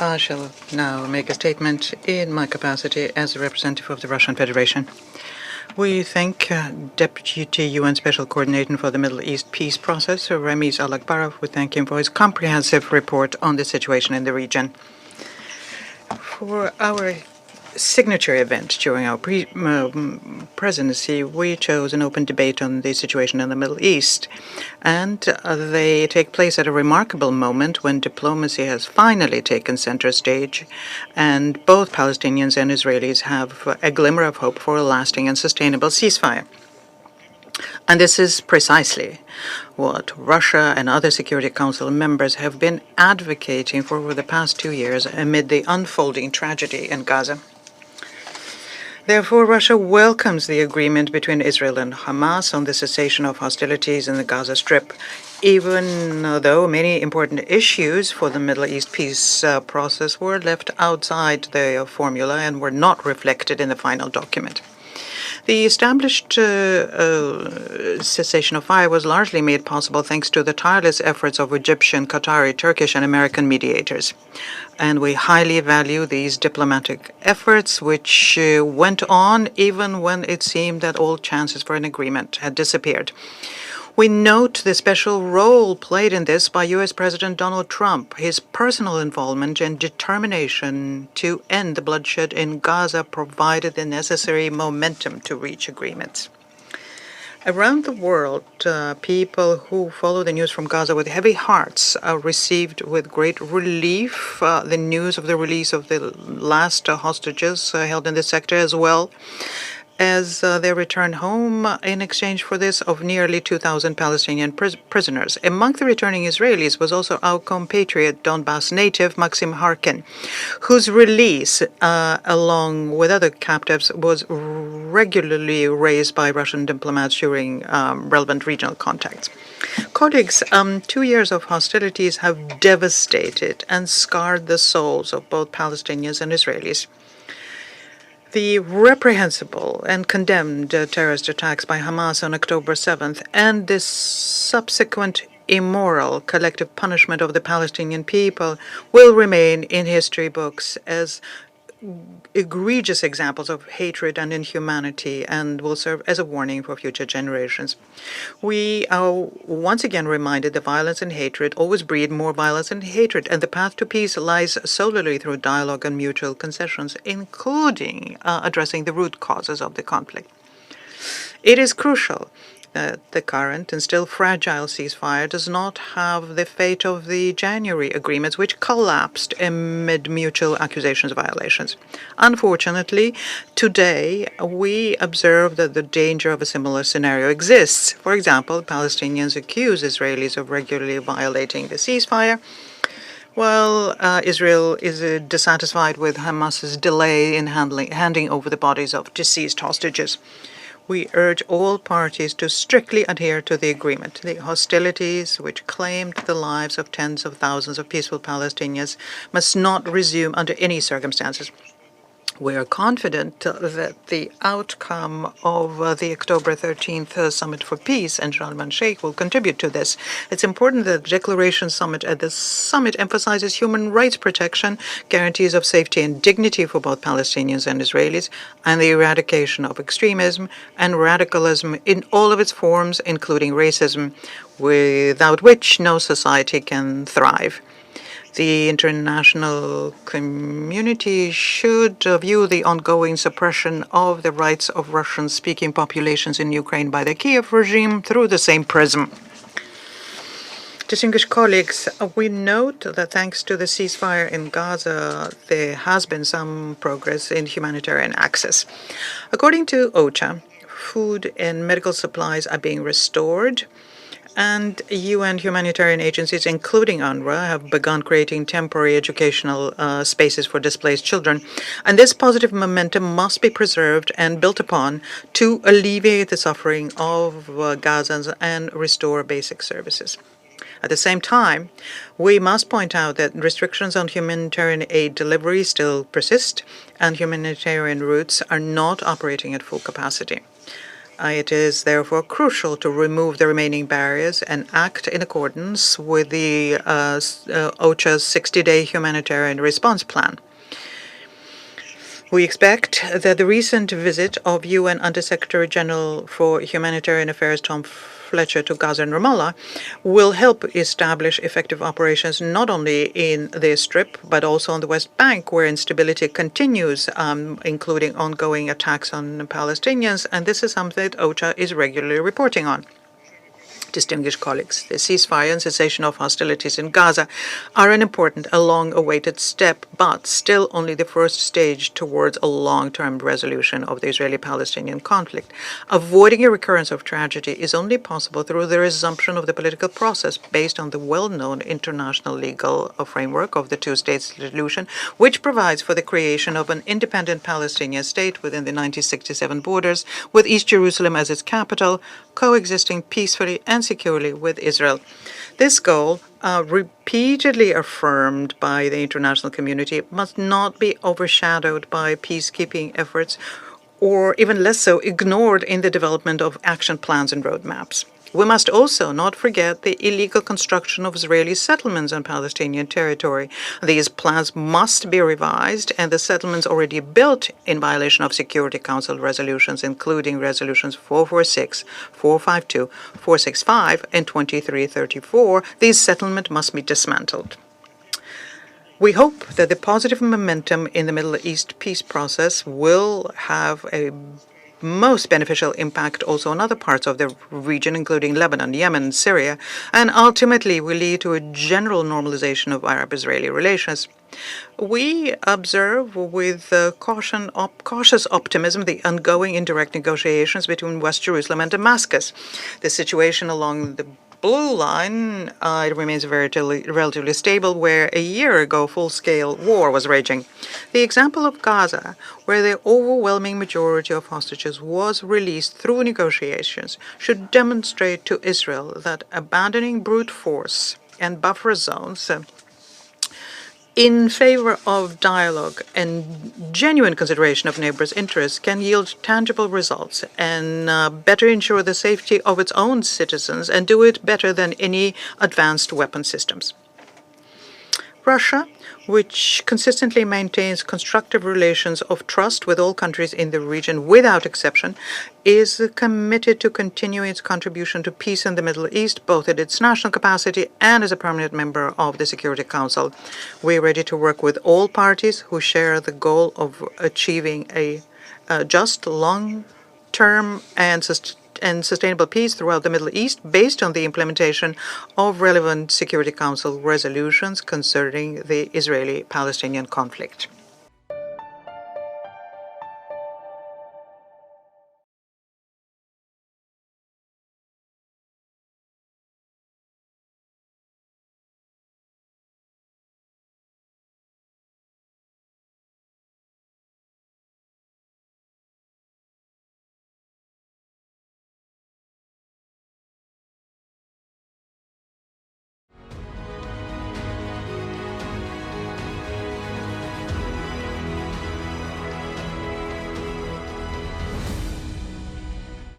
I shall now make a statement in my capacity as a representative of the Russian Federation. We thank Deputy UN Special Coordinator for the Middle East Peace Process, Ramiz Alakbarov. We thank him for his comprehensive report on the situation in the region. For our signature event during our presidency, we chose an open debate on the situation in the Middle East. And they take place at a remarkable moment when diplomacy has finally taken center stage, and both Palestinians and Israelis have a glimmer of hope for a lasting and sustainable ceasefire. And this is precisely what Russia and other Security Council members have been advocating for over the past 2 years amid the unfolding tragedy in Gaza. Therefore, Russia welcomes the agreement between Israel and Hamas on the cessation of hostilities in the Gaza Strip, even though many important issues for the Middle East peace process were left outside the formula and were not reflected in the final document. The established cessation of fire was largely made possible thanks to the tireless efforts of Egyptian, Qatari, Turkish, and American mediators. And we highly value these diplomatic efforts, which went on even when it seemed that all chances for an agreement had disappeared. We note the special role played in this by U.S. President Donald Trump. His personal involvement and determination to end the bloodshed in Gaza provided the necessary momentum to reach agreements. Around the world, people who follow the news from Gaza with heavy hearts received with great relief the news of the release of the last hostages held in the sector, as well as their return home in exchange for this of nearly 2,000 Palestinian prisoners. Among the returning Israelis was also our compatriot Donbass native Maxim Harkin, whose release, along with other captives, was regularly raised by Russian diplomats during relevant regional contacts. Colleagues, 2 years of hostilities have devastated and scarred the souls of both Palestinians and Israelis. The reprehensible and condemned terrorist attacks by Hamas on October 7th and the subsequent immoral collective punishment of the Palestinian people will remain in history books as egregious examples of hatred and inhumanity and will serve as a warning for future generations. We are once again reminded that violence and hatred always breed more violence and hatred, and the path to peace lies solely through dialogue and mutual concessions, including addressing the root causes of the conflict. It is crucial that the current and still fragile ceasefire does not have the fate of the January agreements, which collapsed amid mutual accusations of violations. Unfortunately, today we observe that the danger of a similar scenario exists. For example, Palestinians accuse Israelis of regularly violating the ceasefire, while Israel is dissatisfied with Hamas's delay in handing over the bodies of deceased hostages. We urge all parties to strictly adhere to the agreement. The hostilities, which claimed the lives of tens of thousands of peaceful Palestinians, must not resume under any circumstances. We are confident that the outcome of the October 13th Summit for Peace in Sharm el-Sheikh will contribute to this. It's important that the Declaration Summit at the summit emphasizes human rights protection, guarantees of safety and dignity for both Palestinians and Israelis, and the eradication of extremism and radicalism in all of its forms, including racism, without which no society can thrive. The international community should view the ongoing suppression of the rights of Russian-speaking populations in Ukraine by the Kiev regime through the same prism. Distinguished colleagues, we note that thanks to the ceasefire in Gaza, there has been some progress in humanitarian access. According to OCHA, food and medical supplies are being restored, and UN humanitarian agencies, including UNRWA, have begun creating temporary educational spaces for displaced children. And this positive momentum must be preserved and built upon to alleviate the suffering of Gazans and restore basic services. At the same time, we must point out that restrictions on humanitarian aid delivery still persist, and humanitarian routes are not operating at full capacity. It is therefore crucial to remove the remaining barriers and act in accordance with the OCHA's 60-day humanitarian response plan. We expect that the recent visit of UN Undersecretary General for Humanitarian Affairs Tom Fletcher to Gaza and Ramallah will help establish effective operations not only in the Strip but also on the West Bank, where instability continues, including ongoing attacks on Palestinians, and this is something that OCHA is regularly reporting on. Distinguished colleagues, the ceasefire and cessation of hostilities in Gaza are an important, a long-awaited step, but still only the first stage towards a long-term resolution of the Israeli-Palestinian conflict. Avoiding a recurrence of tragedy is only possible through the resumption of the political process based on the well-known international legal framework of the two-state solution, which provides for the creation of an independent Palestinian state within the 1967 borders, with East Jerusalem as its capital, coexisting peacefully and securely with Israel. This goal, repeatedly affirmed by the international community, must not be overshadowed by peacekeeping efforts, or even less so, ignored in the development of action plans and roadmaps. We must also not forget the illegal construction of Israeli settlements on Palestinian territory. These plans must be revised, and the settlements already built in violation of Security Council resolutions, including resolutions 446, 452, 465, and 2334, these settlements must be dismantled. We hope that the positive momentum in the Middle East peace process will have a most beneficial impact also on other parts of the region, including Lebanon, Yemen, and Syria, and ultimately will lead to a general normalization of Arab-Israeli relations. We observe with cautious optimism the ongoing indirect negotiations between West Jerusalem and Damascus. The situation along the Blue Line it remains relatively stable, where a year ago full-scale war was raging. The example of Gaza, where the overwhelming majority of hostages was released through negotiations, should demonstrate to Israel that abandoning brute force and buffer zones in favor of dialogue and genuine consideration of neighbors' interests can yield tangible results and better ensure the safety of its own citizens, and do it better than any advanced weapon systems. Russia, which consistently maintains constructive relations of trust with all countries in the region without exception, is committed to continuing its contribution to peace in the Middle East, both in its national capacity and as a permanent member of the Security Council. We are ready to work with all parties who share the goal of achieving a just, long-term and sustainable peace throughout the Middle East based on the implementation of relevant Security Council resolutions concerning the Israeli-Palestinian conflict.